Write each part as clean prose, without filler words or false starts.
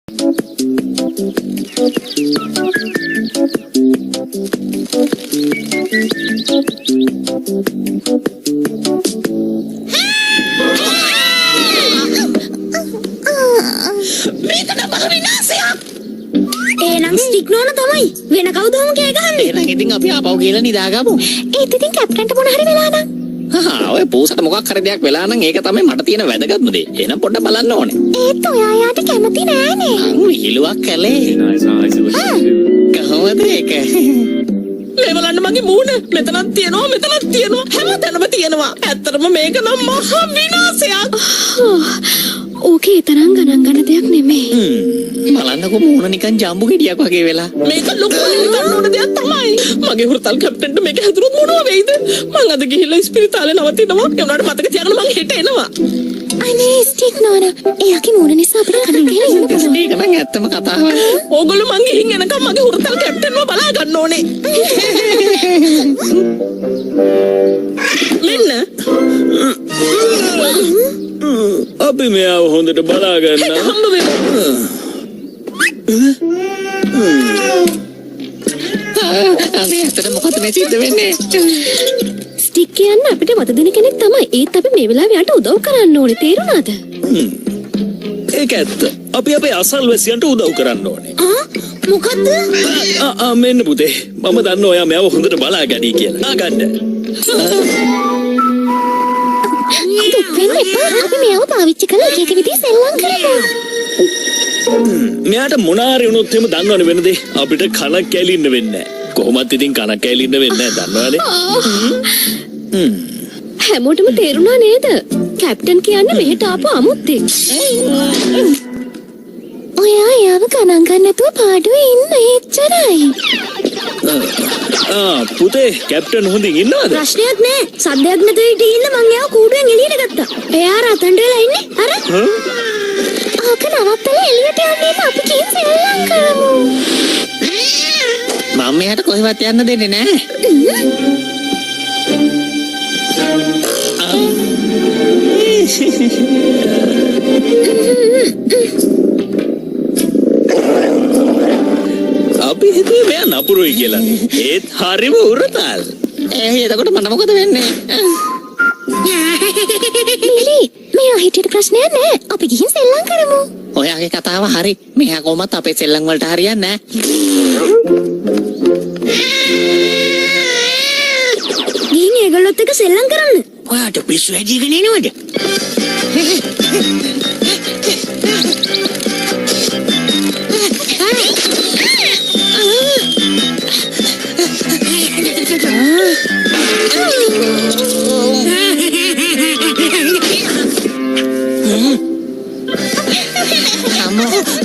Enang stick nona තමයි වෙන කවුද කෑ ගහන්නේ? එහෙනම් ඉතින් අපි ආපහු ගිහලා නිදාගමු. ඒත් ඉතින් කැප්ටන්ට මොන හරි වෙලා නම්. ඔය පූසට මොකක් හරි දෙයක් වෙලා නම් ඒක තමයි මට තියෙන වැදගත්ම දේ. එහෙනම් පොඩ්ඩක් බලන්න ඕනේ. ඒත් ඔයා යාට කැමති නෑනේ. විහිළුවක් කළේ. කොහොමද ඒක? මේ බලන්න මගේ මූණ. මෙතනක් තියෙනවා හැමතැනම තියෙනවා. ඇත්තටම මේක නම් මහා විනාශයක්. ඕකේ තරම් ගණන් ගන්න දෙයක් නෙමෙයි. බලන්නකො මූණ නිකන් ජම්බු ගෙඩියක් වගේ වෙලා. මේක ලොකු ගන්න ඕන දෙයක් තමයි. මගේ හුරතල් කැප්ටන්ට මේක හැදුනොත් මොනවා වෙයිද? මං අද ගිහිල්ලා ඉස්පිරිතාලේ නවතිනවා. ඒ වුණාට මතක තියාගන්න මං හෙට එනවා. අනේ ස්ටික් නෝනා. එයාගේ මූණ නිසා අපිට කන කියලා ඉන්න පුළුවන්. ඒක නම් ඇත්තම කතාව. ඕගොල්ලෝ මං ගිහින් එනකම් මගේ හුරතල් කැප්ටන්ව බලා ගන්න ඕනේ. මෙන්න අපි මෙයාව හොඳට බලා ගන්න. හම්බ වෙනවා. අනේ ඇත්තට මොකද මේ සිද්ධ වෙන්නේ? ස්ටික් කියන්නේ අපිට මත දෙන කෙනෙක් තමයි. ඒත් අපි මේ වෙලාවේ යාට උදව් කරන්න ඕනේ. තේරුණාද? ඒක ඇත්ත. අපි අපේ අසල්වැසියන්ට උදව් කරන්න ඕනේ. මොකද්ද? මෙන්න පුතේ. මම දන්නවා ඔයා මෙයාව හොඳට බලා ගනී කියලා. ගන්න. දුක් වෙන්න එපා. අපි මෙයාව පාවිච්චි කරලා එක විදිහට සෙල්ලම් කරමු. මෙයාට මොනාරි වුණොත් එහෙම දන්නවනේ වෙන දේ. අපිට කනක් කැලින්න වෙන්නේ නැහැ. කොහොමත් ඉතින් කනක් කැලින්න වෙන්නේ නැහැ දන්නවනේ. හැමෝටම තේරුණා නේද? කැප්ටන් කියන්නේ මෙහෙට ආපු අමුත්තෙක්. ඔයා යාව ගණන් ගන්න නැතුව පාඩුවේ ඉන්න එච්චරයි. පුතේ කැප්ටන් හොඳින් ඉන්නවද? ප්‍රශ්නයක් නෑ. සද්දයක් නැතුව හිටින්න මං යාව කූඩුවෙන් එළියට ගත්තා. එයා රතන්ට වෙලා ඉන්නේ. අර ආක නවත්තලා එළියට යන්නේ අපි කින් සෙල්ලම් කරමු. මම මෙයාට කොහෙවත් යන්න දෙන්නේ නැහැ. අපි හිතුවේ මෙයා නපුරුයි කියලා. ඒත් හරිම උරතල්. එතකොට මට මොකද වෙන්නේ? මිලි මෙයා හිටියට ප්‍රශ්නයක් නෑ. අපි ගිහින් සෙල්ලම් කරමු. ඔයාගේ කතාව හරි. මෙයා කොහොමත් අපේ සෙල්ලම් වලට හරියන්නේ නැහැ. ගිහින් ඒගොල්ලොත් එක්ක සෙල්ලම් කරන්න. ඔයාට පිස්සු හැදීගෙන එනවද?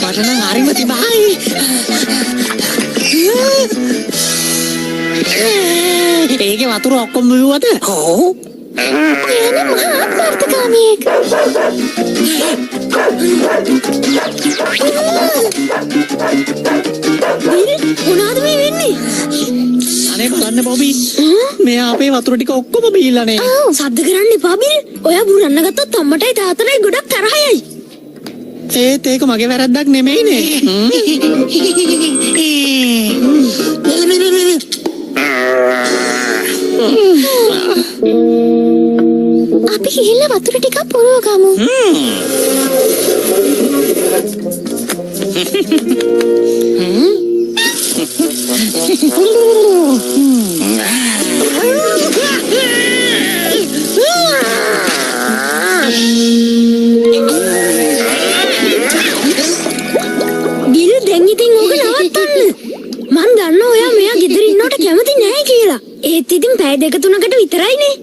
මට නම් හරිම තිබයි. ඒකේ වතුර ඔක්කොම බිව්වද? ඔව්. ඔයානේ මහා ආත්මార్థකාමියෙක්. මොනවද මේ වෙන්නේ? අනේ බලන්න බොබි. මෙයා අපේ වතුර ටික ඔක්කොම බීලානේ. සද්ද කරන්න එපා බිල්. ඔයා බුරන්න ගත්තොත් අම්මටයි තාත්තටයි ගොඩක් තරහයයි. ඒත් ඒක මගේ වැරද්දක් නෙමෙයිනේ. අපි ගිහිල්ලා වතුර ටිකක් පොරව ගමු. බිල් දැන් ඉතින් ඕක නවත්තන්න. මං දන්නවා ඔයා මෙයා ගෙදර ඉන්නවට කැමති නැහැ කියලා. ඒත් ඉතින් පැය දෙක තුනකට විතරයිනේ.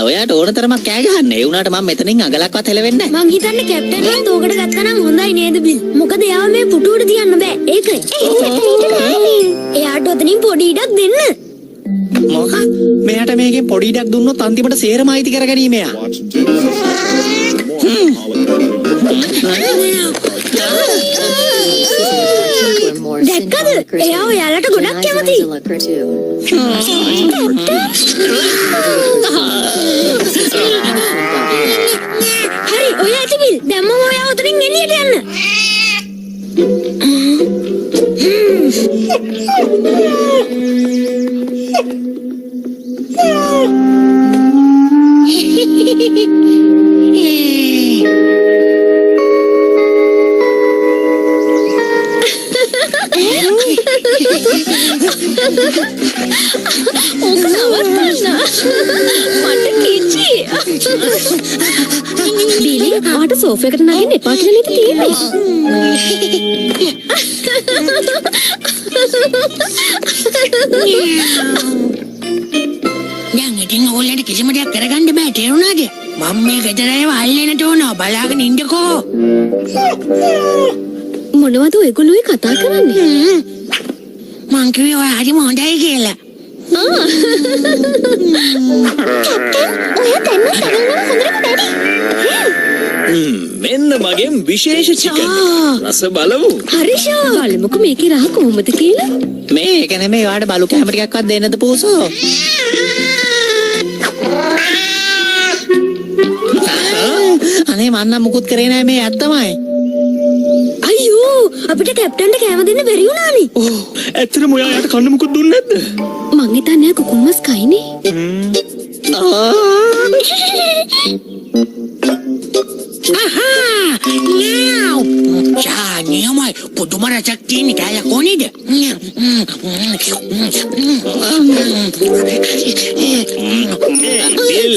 ඔයාට ඕන තරමක් කෑ ගහන්න. ඒ වුණාට මම මෙතනින් අගලක්වත් හෙලවෙන්නේ නැහැ. මං හිතන්නේ කැප්ටන් එකත් ඕකට ගත්තා නම් හොඳයි නේද බිල්. මොකද එයාව මේ පුටුවට තියන්න බෑ. ඒකයි. එයාට ඔතනින් පොඩි ඉඩක් දෙන්න. මොකක්? මෙයාට මේකෙන් පොඩි ඉඩක් දුන්නොත් අන්තිමට සේරම අයිති කරගනීම යා. දැක්කද? එයා ඔයාලට ගොඩක් කැමතියි. ඕක නවත්තන්න. මට කිචි. බිලි ආට සෝෆා එකට නගින්න එපා කියලා නේද තියෙන්නේ? දැන් ඉතින් ඕලට කිසිම දෙයක් කරගන්න බෑ තේරුණාද? මම මේ ගෙදර ඒව අල්ලෙන්නට ඕන බලාගෙන ඉන්නකෝ. මොනවද ඔයගොල්ලෝ කතා කරන්නේ? මං කිව්වේ ඔය හරිම හොඳයි කියලා. ඔය දැන් තරංගන හොඳට බැරි. මෙන්න මගෙන් විශේෂ චිකන් රස බලමු. හරිෂා බලමුකෝ මේකේ රහ කොහොමද කියලා. මේක නෙමෙයි ඔයාලට බලු කැමර ටිකක්වත් දෙන්නද පූසෝ? අනේ මන්නම් මුකුත් කරේ නෑ මේ ඇත්තමයි. අයියෝ අපිට කැප්ටන්ට කෑම දෙන්න බැරි වුණානේ. ඕ ඇත්තටම ඔයා යාට කන්න මුකුත් දුන්නේ නැද්ද? මං හිතන්නේ කුකුම්මස් කයිනේ. Now! Niamai, putumara sakini kaya konide. Bill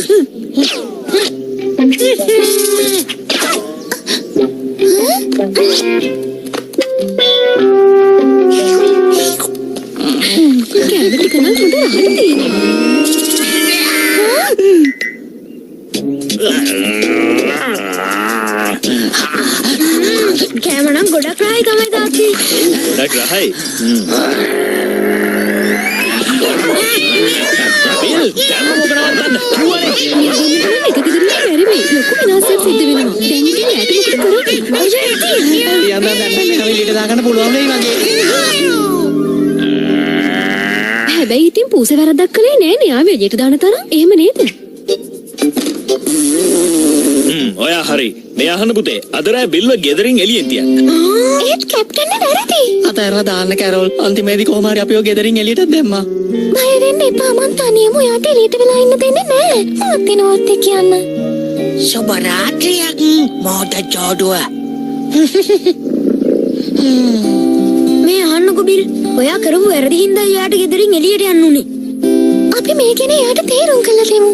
කෑම ටික නම් හොඳ රහට තියෙනවා. කෑම නම් ගොඩක් රහයි තමයි තාත්තී. ගොඩක් රහයි. බිල් දැන් මොකද නවත්තන්න කිව්වනේ. එක දිගටම බැරි වෙයි. ලොකු විනාශයක් සිද්ධ වෙනවා. දැන් ඉතින් ඈට මොකද කරන්නේ? යන්න කවිලිට දාගන්න පුළුවන් වෙයි වගේ. හැබැයි ඉතින් පූසේ වැරද්දක් කළේ නෑනේ. ආ වෙජිට දාන තරම්. එහෙම නේද? ඔයා හරි. මේ අහන්න පුතේ. අද රෑ බිල්ව ගෙදරින් එළියෙන් තියන්න. ඒත් කැප්ටන් වැරදි. අතහැරලා දාන්න කැරෝල්. අන්තිමේදී කොහොම හරි අපිව ගෙදරින් එළියට දැම්මා. බය වෙන්න එපා. මං තනියම ඔයාට එළියට වෙලා ඉන්න දෙන්නේ නෑ. මාත් එනවත් කියන්න. Subaratriak moda jodua. මේ අහන්නකෝ බිල්. ඔයා කරපු වැරදි හින්දා එයාට ගෙදරින් එළියට යන්න උනේ. අපි මේ ගැන එයාට තේරුම් කරලා දෙමු.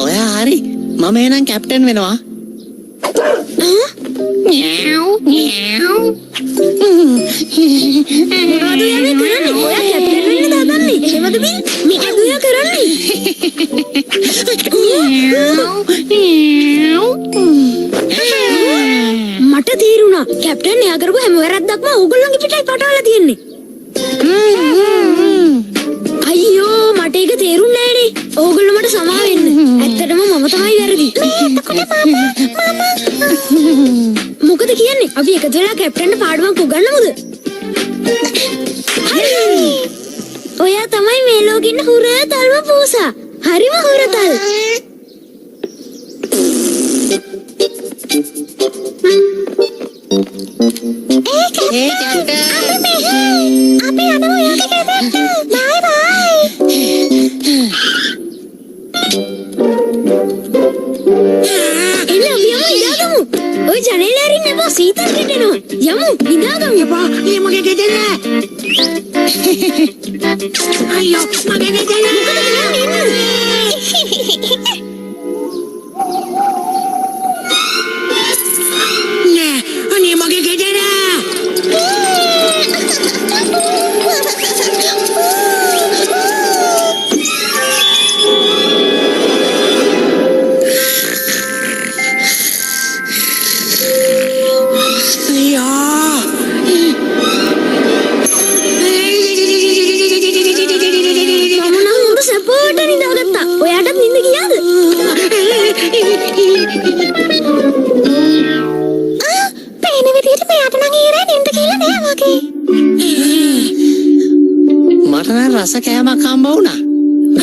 ඔයා හරි. මම එහෙනම් කැප්ටන් වෙනවා. Meow, meow. මොනවද ඔයා කරන්නේ? ඔයා කැප්ටන් වෙන්න දාගන්නේ. එහෙමද බිල්? මොකද ඔයා කරන්නේ? මට තේරුණා. කැප්ටන් එයා කරපු හැම වැරද්දක්ම ඕගොල්ලන්ගේ පිටයි පටවලා තියෙන්නේ. අයියෝ මට ඒක තේරුන්නේ නෑනේ. ඕගොල්ලෝ මට සමා වෙන්න. ඇත්තටම මම තමයි වැරදි. මොකද කියන්නේ? අපි එකතු වෙලා කැප්ටන්ට පාඩමක් උගන්වමුද? ඔයා තමයි මේ ලෝකෙ ඉන්න හුරතල්ම පූසා. හරිම හුරතල්. Hey, Captain. අපි යනවා ඔයාගේ කැප්ටන්. බයි බයි. එන්න අපි යමු ඉඳාගමු. ඔය ජනේලෙ අරින්න එපා සීතල් කෙටෙනවා. යමු ඉඳාගමු. Apa? Ini mau gede lah. Ayo, mau gede lah. Nah, ini mau gede lah. ඔයාටත් නින්න ගියාද? පේන විදිහට මෙයාට නම් ඊරේ නින්ද කියලා නෑ වගේ. මට නම් රස කෑමක් හම්බ වුණා.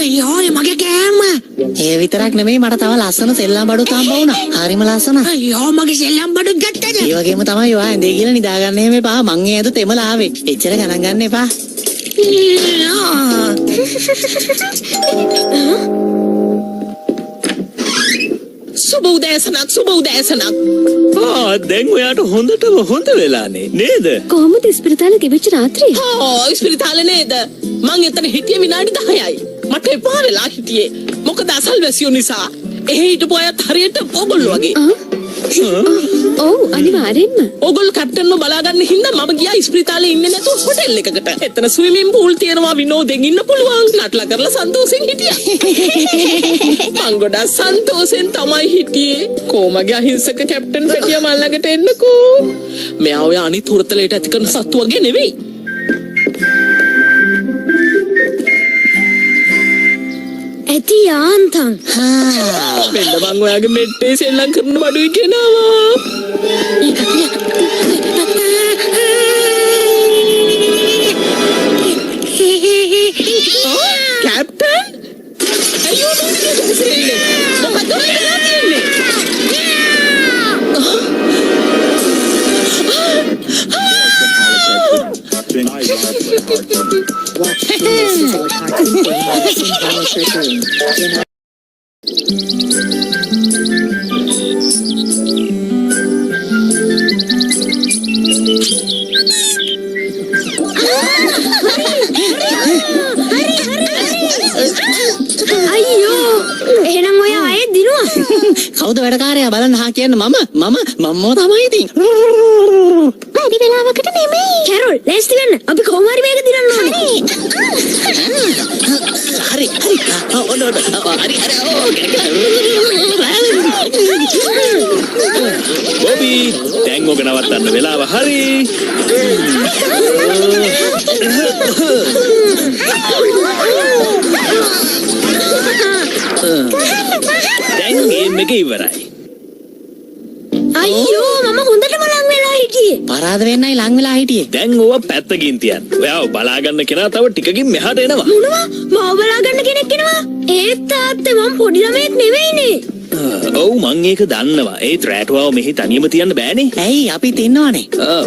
Ayo, ini mau gede. ඒ විතරක් නෙමෙයි මට තව ලස්සන සෙල්ලම් බඩුත් හම්බ වුණා. හරිම ලස්සන. Ayo, mau selam baru gede. ඒ වගේම තමයි ඔයා ඇඳේ කියලා නිදාගන්න එහෙම එපා. මං ඒ ඇඳ තෙමලා ආවේ. එච්චර ගණන් ගන්න එපා. සුබ උදෑසනක්. දැන් ඔයාට හොඳටම හොඳ වෙලානේ නේද? කොහොමද ඉස්පිරිතාලේ ගෙවිච්ච රාත්‍රිය? ඉස්පිරිතාලේ නේද? මං එතන හිටියේ විනාඩි 10යි. මට එපා වෙලා හිටියේ. මොකද අසල්වැසියෝ නිසා. එහෙ හිටපු අයත් හරියට ඕගොල්ලෝ වගේ. ඔව් අනිවාර්යෙන්ම. ඕගොල්ලෝ කැප්ටන්ව බලාගන්න හින්දා මම ගියා ඉස්පිරිතාලේ ඉන්නේ නැතුව හොටෙල් එකකට. එතන ස්විමින් පූල් තියෙනවා, විනෝදෙන් ඉන්න පුළුවන්. නටලා කරලා සන්තෝෂෙන් හිටියා. මං ගොඩක් සන්තෝෂෙන් තමයි හිටියේ. කොමගේ අහිංසක කැප්ටන් පැටියා මල් ළඟට එන්නකෝ. මෙයා ඔය අනිත් හුරතලයට ඇති කරන සත්තු වගේ නෙවෙයි. ඇති යාන්තම්. මෙන්න මං ඔයාගේ මෙට්ටේ සෙල්ලම් කරන බඩුයි කෙනාවා. කැප්ටන් අයියෝ මොකද වෙලා තියෙන්නේ? අයියෝ එහෙනම් ඔය ආයේ දිනුවා. කවුද වැඩකාරයා බලන්න හා කියන්න මම තමයි ඉතින්. වැඩි වෙලාවකට නෙමෙයි. කැරොල් ලෑස්ති වෙන්න. අපි කොහොම හරි මේක දිනන්න ඕනේ. හරි. බොබි දැන් ඔක නවත්තන්න වෙලාව හරි. දැන් ගේම් එක ඉවරයි. අයියෝ මම හොඳටම ලං වෙලා හිටියේ. පරාද වෙන්නයි ලං වෙලා හිටියේ. දැන් ඕවා පැත්තකින් තියන්න. ඔයාව බලාගන්න කෙනා තව ටිකකින් මෙහාට එනවා. මොනවා? මාව බලා ගන්න කෙනෙක් එනවා. ඒත් තාත්තේ මම පොඩි ළමයෙක් නෙවෙයිනේ. ඔව් මං ඒක දන්නවා. ඒත් රැටුවාව මෙහි තනියම තියන්න බෑනේ. ඇයි අපිත් ඉන්නවනේ.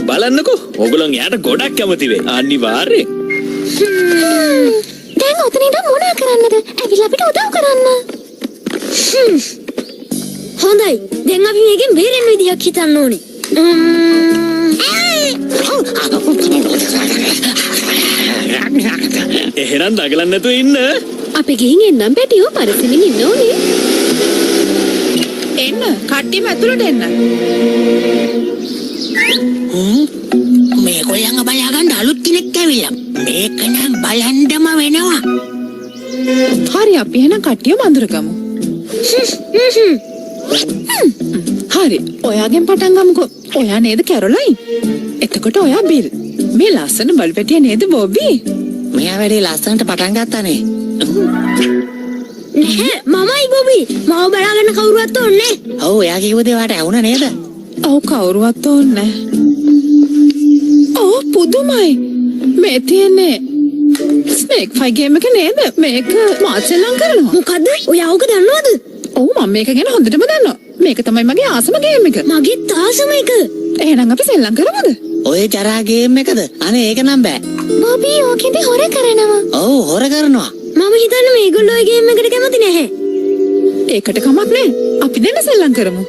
බලන්නකෝ. ඔයගොල්ලන් යාට ගොඩක් කැමති වෙයි. අනිවාර්යෙන්. දැන් ඔතන ඉඳන් මොනා කරන්නද? ඇවිල්ලා අපිට උදව් කරන්න. හොඳයි. දැන් අපි මේකෙන් බේරෙන්න විදියක් හිතන්න ඕනේ. එහෙනම් දගලන්න නැතුව ඉන්න. අපි ගිහින් එන්නම් පැටියෝ පරිස්සමින් ඉන්න ඕනේ. එන්න කට්ටියම ඇතුළට එන්න. මේගොල්ලන්ව බලාගන්න අලුත් කෙනෙක් ඇවිල්ලා. මේක නම් බලන්නම වෙනවා. හරි අපි එහෙනම් කට්ටිය වඳුරගමු. හරි ඔයාගෙන් පටන් ගමුකෝ. ඔයා නේද කැරොලයින්? එතකොට ඔයා බිල්. මේ ලස්සන බල්පැටිය නේද බොබි? මෙයා වැඩි ලස්සනට පටන් ගත්තානේ. නැහැ මමයි බොබි. මාව බලාගන්න කවුරුවත් ඕනේ නැහැ. ඔව් එයා කිව්ව දේ වාට ඇහුණා නේද? ඔව් කවුරුවත් ඕනේ නැහැ. පුදුමයි. මේ තියෙන්නේ ස්නේක් ෆයි ගේම් එක නේද? මේක මාත් සෙල්ලම් කරනවා. මොකද්ද? ඔයා ඕක දන්නවද? ඔව් මම මේක ගැන හොඳටම දන්නවා. මේක තමයි මගේ ආසම ගේම් එක. මගේත් ආසම එක. එහෙනම් අපි සෙල්ලම් කරමුද? ඔය ජරා ගේම් එකද? අනේ ඒක නම් බෑ. බොබි ඕකෙන්ද හොර කරනවා. ඔව් හොර කරනවා. මම හිතන්නේ මේගොල්ලෝ ඒ ගේම් එකට කැමති නැහැ. ඒකට කමක් නැහැ. අපි දෙන්න සෙල්ලම් කරමු.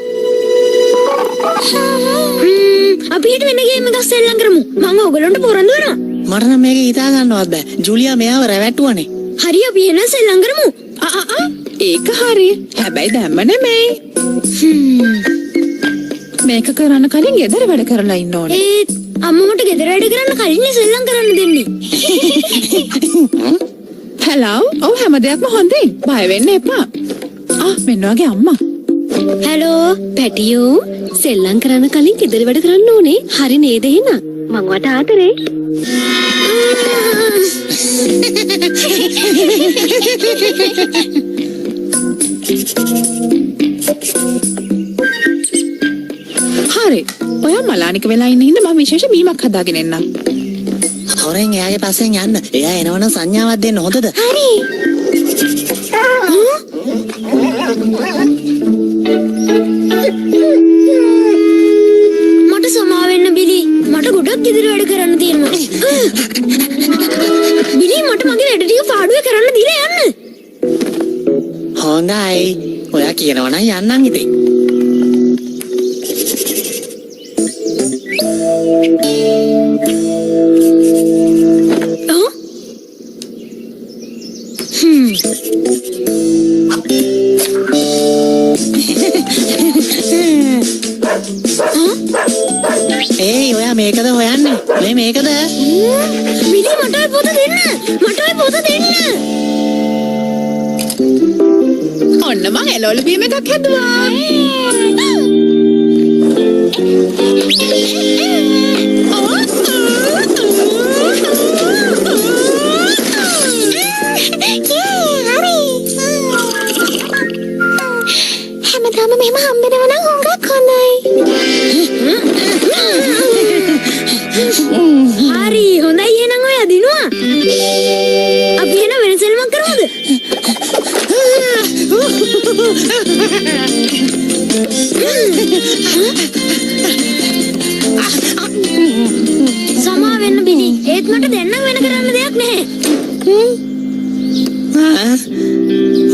අපි හිට වෙන ගේම් එකක් සෙල්ලම් කරමු. මම ඕගොල්ලන්ට පොරොන්දු වෙනවා. මට නම් මේක හිතා ගන්නවත් බෑ. ජුලියා මෙයාව රැවට්ටුවනේ. හරි අපි එන සෙල්ලම් කරමු. ඒක හරි. හැබැයි දැම්ම නෙමෙයි. මේක කරන්න කලින් ගෙදර වැඩ කරලා ඉන්න ඕනේ. ඒත් අම්මමට ගෙදර වැඩ කරන්න කලින් සෙල්ලම් කරන්න දෙන්නේ. හෙලෝ. ඔව් හැම දෙයක්ම හොඳින්. බය වෙන්න එපා. මෙන්න වගේ අම්මා. හැලෝ පැටියෝ සෙල්ලම් කරන්න කලින් ගෙදර වැඩ කරන්න ඕනේ. හරි නේද එහෙනම්? මං වට ආතරේ. හරි. ඔයා මලානික වෙලා ඉන්න හින්දා මම විශේෂ බීමක් හදාගෙන එන්නම්. හොරෙන් එයාගේ පස්සෙන් යන්න. එයා එනවනම් සංඥාවක් දෙන්න හොඳද? හරි. මට සමා වෙන්න බිලි. මට ගොඩක් ගෙදර වැඩ කරන්න තියෙනවා. බිලි මට මගේ වැඩ ටික පාඩුවේ කරන්න දීලා යන්න. හොඳයි. ඔයා කියනවා නම් යන්නම් ඉතින්. මේකද හොයන්නේ? මේ මේකද? විලි මට පොත දෙන්න. මට පොත දෙන්න. ඔන්න මං එළවලු බීම එකක් හැදුවා. හැමදාම මෙහෙම හම්බෙනවා නම් හුඟක් හොඳයි. හරි හොඳයි එහෙනම් ඔය දිනුවා. අපි එන වෙනසෙල්මක් කරමුද? සමා වෙන්න බිනි. ඒත් මට දැන් වෙන කරන්න දෙයක් නැහැ.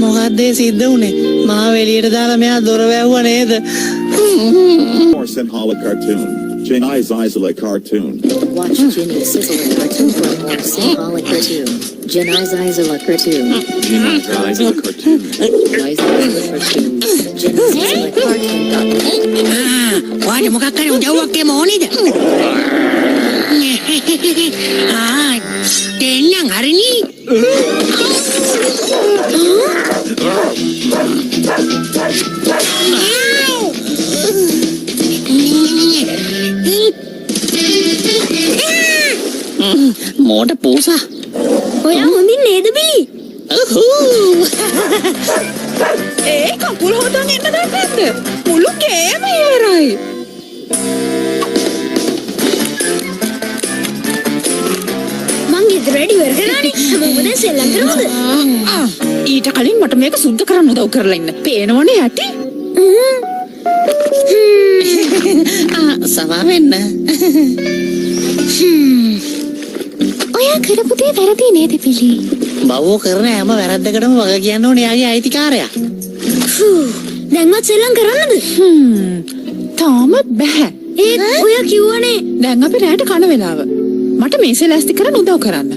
මොකද්ද සිද්ධ වුනේ? මාව එළියට දාලා මෙයා දොර වැව්වා නේද? More Sinhala cartoon. Jenny's Isola cartoon. Watch Ginny Sizzler cartoon for a more Sinhala cartoon. Jenny's Isola cartoon. Jenny's Isola cartoon. Jenny's Isola cartoon. Jenny's Isola cartoon. ඔයාට මොකක් හරි උදව්වක් එම ඕනේද? දෙන්නම් හරිනේ. මෝට පූසා. ඔයා හොඳින් නේද බිලි? ඒ කකුල් හොදන් එන්න දැක්කද? මුළු කෑම ඉවරයි. මං ගෙදර වැඩි ඉවර කරානේ. හැමෝම දැන් සෙල්ලම් කරමුද? ඊට කලින් මට මේක සුද්ධ කරන්න උදව් කරලා ඉන්න. පේනවනේ ඇටි. සමා වෙන්න. ඔයා කරපු දේ වැරදි නේද බිලි? බවෝ කරන හැම වැරද්දකටම වග කියන්න ඕනේ යාගේ අයිතිකාරයා. දැන්වත් සෙල්ලම් කරන්නද? තාමත් බෑ. ඒත් ඔයා කිව්වනේ දැන් අපි රැට කන වෙලාව. මට මේසෙ ලෑස්ති කරන්න උදව් කරන්න.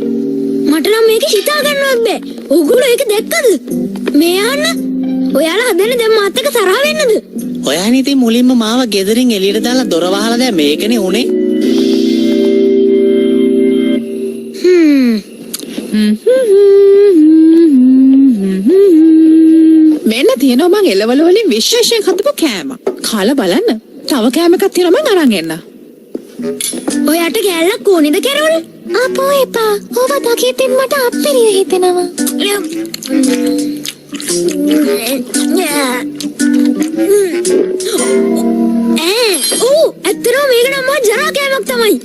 මට නම් මේක හිතා ගන්නවත් බෑ. ඕගොල්ලෝ ඒක දැක්කද? මේ යන්න. ඔයාලා හදන්නේ දැන් මාත් එක්ක තරහ වෙන්නද? ඔයානේ ඉතින් මුලින්ම මාව ගෙදරින් එළියට දාලා දොර වහලා දැන් මේකනේ උනේ. මෙන්න තියෙනවා මං එළවලු වලින් විශේෂයෙන් හදපු කෑම. කාලා බලන්න. තව කෑම එකක් තියෙනවා මං අරන් එන්න. ඔයාට කෑල්ලක් ඕනේද කැරොල්? අපෝ එපා. ඕව දකිතින් මට අප්පිරිය හිතෙනවා. ඇත්තටම මේක නම් මා ජරා කෑමක් තමයි.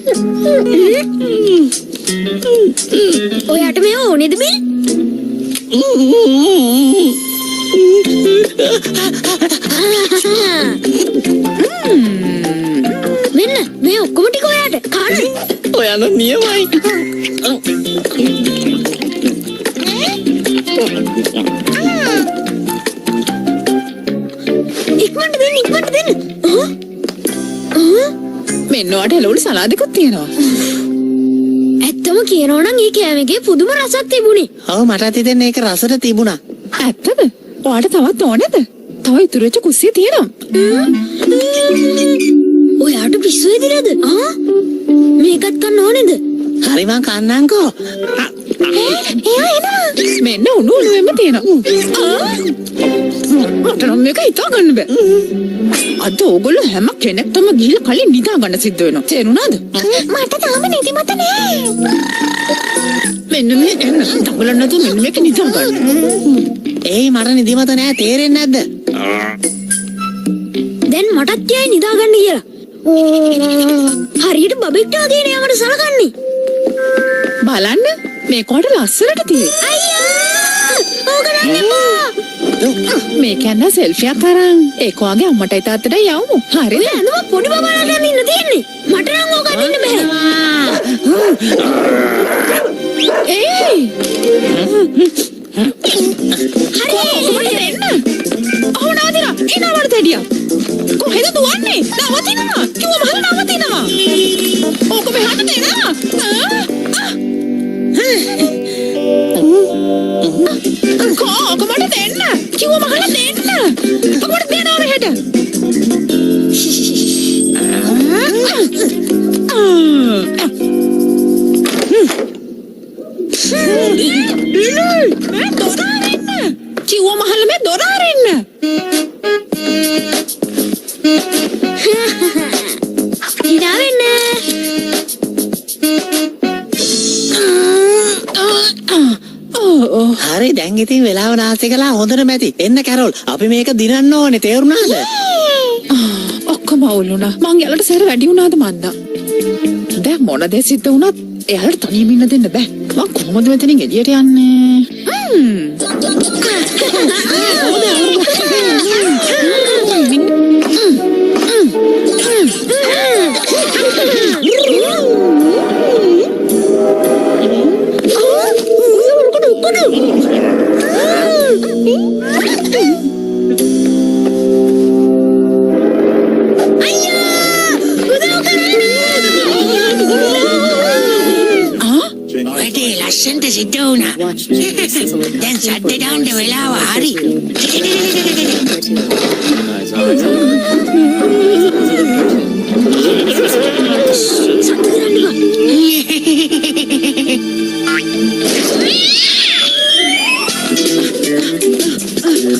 ඔයාට මේ ඕනේද බිල්? මෙන්න මේ ඔක්කොම ටික ඔයාට කාන්න. ඔයාන නියමයි. ඉක්මනට දෙන්න. මෙන්න ඔයාට එළවලු සලාදකුත් තියෙනවා. ඇත්තම කියනවා නම් මේ කෑමකේ පුදුම රසක් තිබුණේ. ඔව් මටත් හිතෙන්නේ ඒක රසට තිබුණා. ඇත්තද? ඔයාට තවත් ඕනේද? තව ඉතුරු වෙච්ච කුස්සිය තියෙනවා. ඔයාට පිස්සු ඇදිලාද? මේකත් කන්න ඕනේද? හරි මං කන්නම්කෝ. එයා එනවා. මෙන්න උණු උණුවෙම තියෙනවා. මට නම් මේක හිතා ගන්න බෑ. අද ඕගොල්ලෝ හැම කෙනෙක්ටම ගිහිල්ලා කලින් නිදා ගන්න සිද්ධ වෙනවා. තේරුණාද? මට තාම නිදිමත නෑ. මෙන්න මේ එන්න තවල නැතු මෙන්න මේක නිදා ගන්න. ඒයි මට නිදිමත නෑ තේරෙන්නේ නැද්ද? දැන් මටත් කියයි නිදා ගන්න කියලා. හරියට බබෙක්ට වගේ නේ යමඩ සලකන්නේ. බලන්න මේ කොට ලස්සනට තියෙන්නේ. අයියා! ඕක නම් එපා. මේක යන සෙල්ෆියක් අරන් ඒක වගේ අම්මටයි තාත්තටයි යවමු. හරිද? ඔය ඇඳුම පොඩි බබාලට අඳින්න තියෙන්නේ. මට නම් ඕක අඳින්න බෑ. ඒයි! හරි කොහොමද එන්න? අහු නාදිනා එනවලට දෙඩියා. කොහෙද දුවන්නේ? නවතිනවා. කිව්වම හරිය නවතිනවා. ඕක මෙහාට දෙනවා. කොහොමද දෙන්න? කිව්වම හරිය දෙන්න. කොහොමද දෙනව මෙහෙට? මං ඉතින් වෙලාව නාස්ති කළා හොඳට මැති. එන්න කැරොල්. අපි මේක දිනන්න ඕනේ. තේරුණාද? ඔක්කොම අවුල් වුණා. මං එයාලට සැර වැඩි වුණාද මන්දා. දැන් මොන දේ සිද්ධ වුණත් එයාලට තනියම ඉන්න දෙන්න බෑ. මං කොහොමද මෙතනින් එළියට යන්නේ? Jane Eyes වැඩේ ලස්සන්ට සිද්ධ වුණා. Watch Jane sizzle at දැන් සද්ද cartoon දාන්න වෙලාව හරි. cartoon. Jane Eyes eyes are සත්තු කරන්න බා.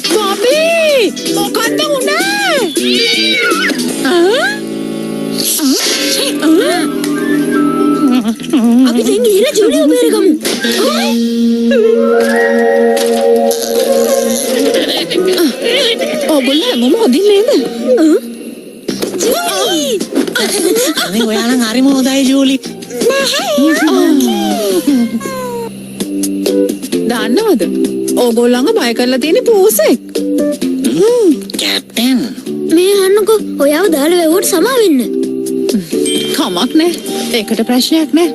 බබී මොකක්ද උනේ? අපි දැන් ගිහලා ජූලිය බේරගමු. ඔයගොල්ලෝ හැමෝම හොඳින් නේද? අනේ ඔයා නම් හරිම හොඳයි ජූලි. දන්නවද? ඕගොල්ලන්ව බය කරලා තියෙන පූසෙක්. කැප්ටන්. මේ අහන්නකෝ ඔයාව දාලා වැවුවට සමා වෙන්න. කමක් නෑ. ඒකට ප්‍රශ්නයක් නෑ.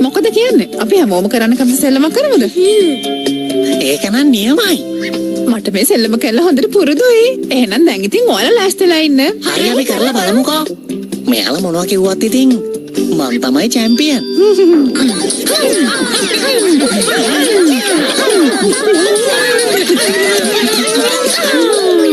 මොකද කියන්නේ? අපි හැමෝම කරන්න කැමති සෙල්ලමක් කරමුද? ඒක නම් නියමයි. මට මේ සෙල්ලම කළා හොඳට පුරුදුයි. එහෙනම් දැන් ඉතින් ඔයාලා ලෑස්තිලා ඉන්න. හරි අපි කරලා බලමුකෝ. මෙයාලා මොනවා කිව්වත් ඉතින් මම තමයි චැම්පියන්.